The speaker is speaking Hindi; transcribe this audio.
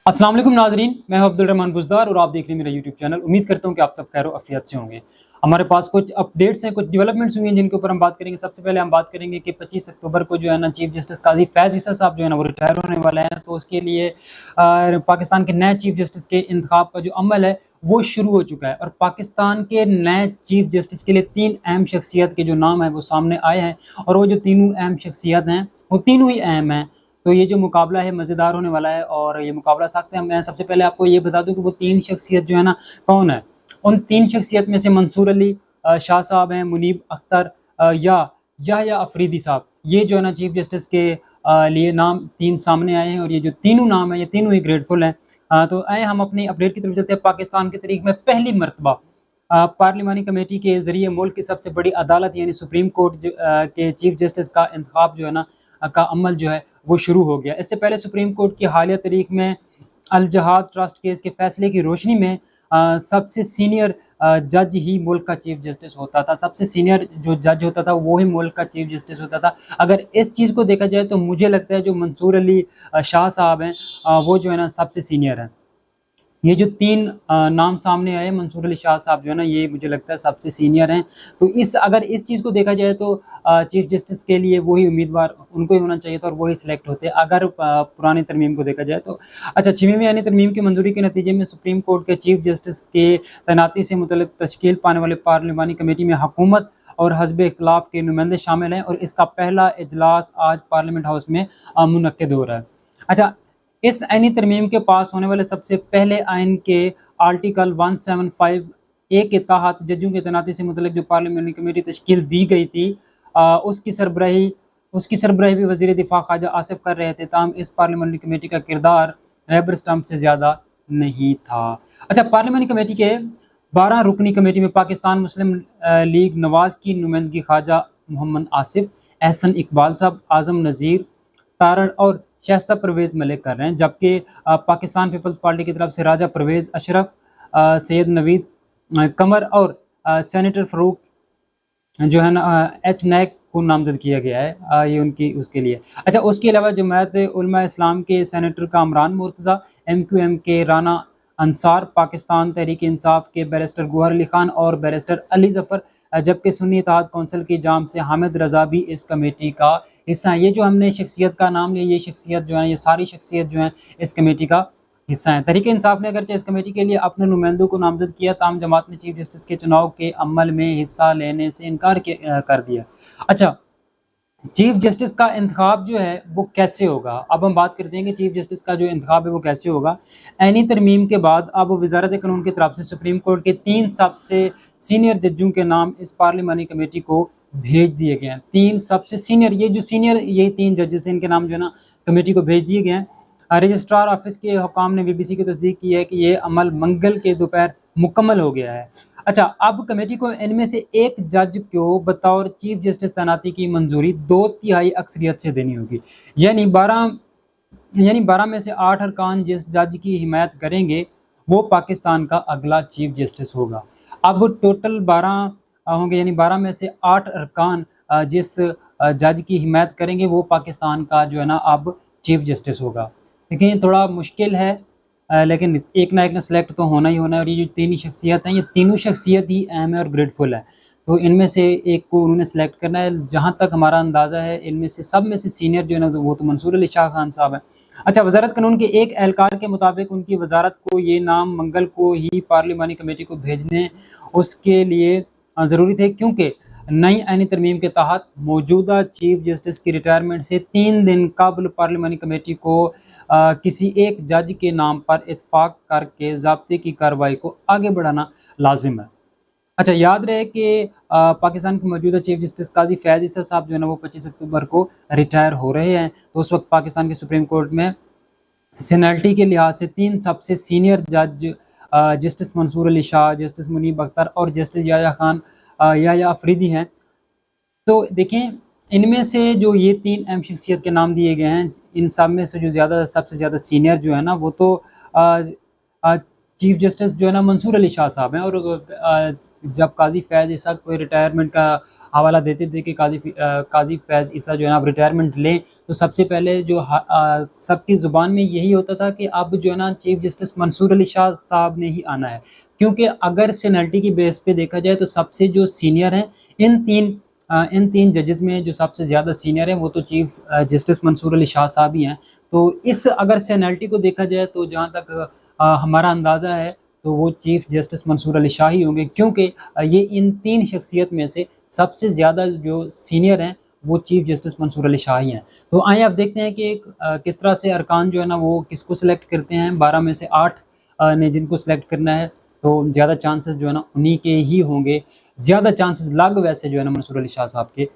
अस्सलाम वालेकुम नाजरीन, मैं हूं अब्दुल रहमान बुज़दार और आप देख रहे हैं मेरा यूट्यूब चैनल। उम्मीद करता हूं कि आप सब खैर आफियत से होंगे। हमारे पास कुछ अपडेट्स हैं, कुछ डेवलपमेंट्स हुई हैं जिनके ऊपर हम बात करेंगे। सबसे पहले हम बात करेंगे कि 25 अक्टूबर को जो है ना चीफ जस्टिस काजी फैज़ ईसा साहब जो है ना वो रिटायर होने वाले हैं। तो उसके लिए पाकिस्तान के नए चीफ जस्टिस के इंतखाब का जो अमल है वो शुरू हो चुका है और पाकिस्तान के नए चीफ जस्टिस के लिए 3 अहम शख्सियत के जो नाम है वो सामने आए हैं और वो जो तीनों अहम शख्सियत हैं वो तीनों ही अहम हैं। तो ये जो मुकाबला है मज़ेदार होने वाला है और ये मुकाबला सख्त है। मैं सबसे पहले आपको ये बता दूं कि वो 3 शख्सियत जो है ना कौन है। उन 3 शख्सियत में से मंसूर अली शाह साहब हैं, मुनीब अख्तर या अफरीदी साहब। ये जो है ना चीफ जस्टिस के लिए नाम 3 सामने आए हैं और ये जो तीनों नाम है ये तीनों ही ग्रेटफुल हैं। तो आए हम अपनी अपडेट की तरफ चलते हैं। पाकिस्तान की तारीख में पहली मरतबा पार्लिमानी कमेटी के ज़रिए मुल्क की सबसे बड़ी अदालत यानी सुप्रीम कोर्ट के चीफ जस्टिस का इंतखाब जो है ना का अमल जो है वो शुरू हो गया। इससे पहले सुप्रीम कोर्ट की हालिया तारीख में अल जहाद ट्रस्ट केस के फैसले की रोशनी में सबसे सीनियर जज ही मुल्क का चीफ जस्टिस होता था। सबसे सीनियर जो जज होता था वो ही मुल्क का चीफ जस्टिस होता था। अगर इस चीज़ को देखा जाए तो मुझे लगता है जो मंसूर अली शाह साहब हैं वो जो है ना सबसे सीनियर हैं। ये जो 3 नाम सामने आए, मंसूर अली शाह साहब जो है ना ये मुझे लगता है सबसे सीनियर हैं। तो अगर इस चीज़ को देखा जाए तो चीफ जस्टिस के लिए वही उम्मीदवार उनको ही होना चाहिए था और वही सिलेक्ट होते अगर पुरानी तरमीम को देखा जाए तो। अच्छा, 6वीं यानी तरमीम की मंजूरी के नतीजे में सुप्रीम कोर्ट के चीफ जस्टिस के तैनाती से मुतल्लिक तश्कील पाने वाले पार्लिमानी कमेटी में हुकूमत और हज़ब इख्तिलाफ के नुमाइंदे शामिल हैं और इसका पहला इजलास आज पार्लियामेंट हाउस में मुनक्किद हो रहा है। अच्छा, इस आईनी तरमीम के पास होने वाले सबसे पहले आइन के आर्टिकल 175 ए के तहत जजों की तैनाती से मुतल्लिक जो पार्लियामेंट्री कमेटी तश्कील दी गई थी उसकी सरबराही भी वज़ीर दिफा ख्वाजा आसिफ कर रहे थे। ताहम इस पार्लियामेंट्री कमेटी का किरदार रैबर स्टम्प से ज़्यादा नहीं था। अच्छा, पार्लियामेंट्री कमेटी के 12 रुकनी कमेटी में पाकिस्तान मुस्लिम लीग नवाज़ की नुमाइंदगी ख्वाजा मोहम्मद आसिफ, एहसन इकबाल साहब, आज़म नज़ीर, तारण और शाइस्ता परवेज़ मलिक कर रहे हैं। जबकि पाकिस्तान पीपल्स पार्टी की तरफ से राजा परवेज़ अशरफ, सैयद नवीद कमर और सेनेटर फ़ारूक जो है ना एच नायक को नामजद किया गया है। ये उनकी उसके लिए। अच्छा, उसके अलावा जमात उलमा इस्लाम के सेनेटर कामरान मुर्तज़ा, MQM के राना अंसार, पाकिस्तान तहरीक इंसाफ के बैरिस्टर गौहर अली खान और बैरिस्टर अली ज़फ़र, जबकि सुन्नी इत्तेहाद कौंसिल की जाम से हामिद रज़ा भी इस कमेटी का हिस्सा है। ये जो हमने शख्सियत का नाम लिया, ये शख्सियत जो है ये सारी शख्सियत जो है इस कमेटी का हिस्सा है। तहरीक इंसाफ ने अगरचे इस कमेटी के लिए अपने नुमाइंदों को नामजद किया, ताहम जमात ने चीफ जस्टिस के चुनाव के अमल में हिस्सा लेने से इनकार कर दिया। अच्छा, चीफ जस्टिस का इंतखाब जो है वो कैसे होगा। अब हम बात करते हैं कि चीफ जस्टिस का जो इंतखाब है वो कैसे होगा। ऐनी तरमीम के बाद अब वजारत कानून की तरफ से सुप्रीम कोर्ट के 3 सबसे सीनियर जजों के नाम इस पार्लिमानी कमेटी को भेज दिए गए हैं। 3 सबसे सीनियर ये 3 जजेस हैं, इनके नाम जो है ना कमेटी को भेज दिए गए हैं। रजिस्ट्रार ऑफिस के हुकाम ने BBC की तस्दीक की है कि ये अमल मंगल के दोपहर मुकम्मल हो गया है। अच्छा, अब कमेटी को इनमें से एक जज को बतौर चीफ जस्टिस तैनाती की मंजूरी 2/3 अक्सरियत से देनी होगी। यानी 12 में से 8 अरकान जिस जज की हिमायत करेंगे वो पाकिस्तान का अगला चीफ जस्टिस होगा। अब टोटल 12 होंगे, यानी 12 में से 8 अरकान जिस जज की हिमायत करेंगे वो पाकिस्तान का जो है ना अब चीफ जस्टिस होगा। लेकिन ये थोड़ा मुश्किल है, लेकिन एक ना एक ने सेलेक्ट तो होना ही होना है। और ये जो 3 शख्सियत हैं ये तीनों शख्सियत ही अहम है और ग्रेटफुल है। तो इनमें से एक को उन्होंने सेलेक्ट करना है। जहाँ तक हमारा अंदाज़ा है इनमें से सब में से सीनियर जो है ना वो तो मंसूर अली शाह खान साहब है। अच्छा, वजारत कानून के एक एहलकार के मुताबिक उनकी वजारत को ये नाम मंगल को ही पार्लिमानी कमेटी को भेजने उसके लिए ज़रूरी थे, क्योंकि नई आईनी तरमीम के तहत मौजूदा चीफ जस्टिस की रिटायरमेंट से 3 दिन कबल पार्लिमानी कमेटी को किसी एक जज के नाम पर इत्फाक करके ज़ाब्ते की कार्रवाई को आगे बढ़ाना लाजिम है। अच्छा, याद रहे कि पाकिस्तान के मौजूदा चीफ जस्टिस काजी फैज़ ईसा साहब जो है ना वो 25 अक्टूबर को रिटायर हो रहे हैं। तो उस वक्त पाकिस्तान के सुप्रीम कोर्ट में सीनियरिटी के लिहाज से 3 सबसे सीनियर जज जस्टिस मंसूर अली शाह, जस्टिस मुनीब अख्तर और जस्टिस याया अफरीदी हैं। तो देखें, इनमें से जो ये 3 अहम शख्सियत के नाम दिए गए हैं, इन सब में से जो सबसे ज़्यादा सीनियर जो है ना वो तो चीफ जस्टिस जो है ना मंसूर अली शाह साहब हैं। और जब काजी फैज़ ईसा कोई रिटायरमेंट का हवाला देते थे कि काजी फैज़ ईसा जो है ना अब रिटायरमेंट लें, तो सबसे पहले जो सबकी ज़ुबान में यही होता था कि अब जो है ना चीफ जस्टिस मंसूर अली शाह साहब ने ही आना है। क्योंकि अगर सीनियरिटी की बेस पे देखा जाए तो सबसे जो सीनियर हैं इन तीन जजेस में जो सबसे ज़्यादा सीनियर हैं वो तो चीफ जस्टिस मंसूर अली शाह साहब ही हैं। तो इस अगर सीनियरिटी को देखा जाए तो जहाँ तक हमारा अंदाज़ा है तो वो चीफ जस्टिस मंसूर अली शाह ही होंगे, क्योंकि ये इन तीन शख्सियत में से सबसे ज़्यादा जो सीनियर हैं वो चीफ जस्टिस मंसूर अली शाह ही हैं। तो आइए अब देखते हैं कि किस तरह से अरकान जो है ना वो किसको सिलेक्ट करते हैं। 12 में से 8 ने जिनको सिलेक्ट करना है, तो ज़्यादा चांसेस जो है ना उन्हीं के ही होंगे। ज़्यादा चांसेस लग वैसे जो है ना मंसूर अली शाह साहब के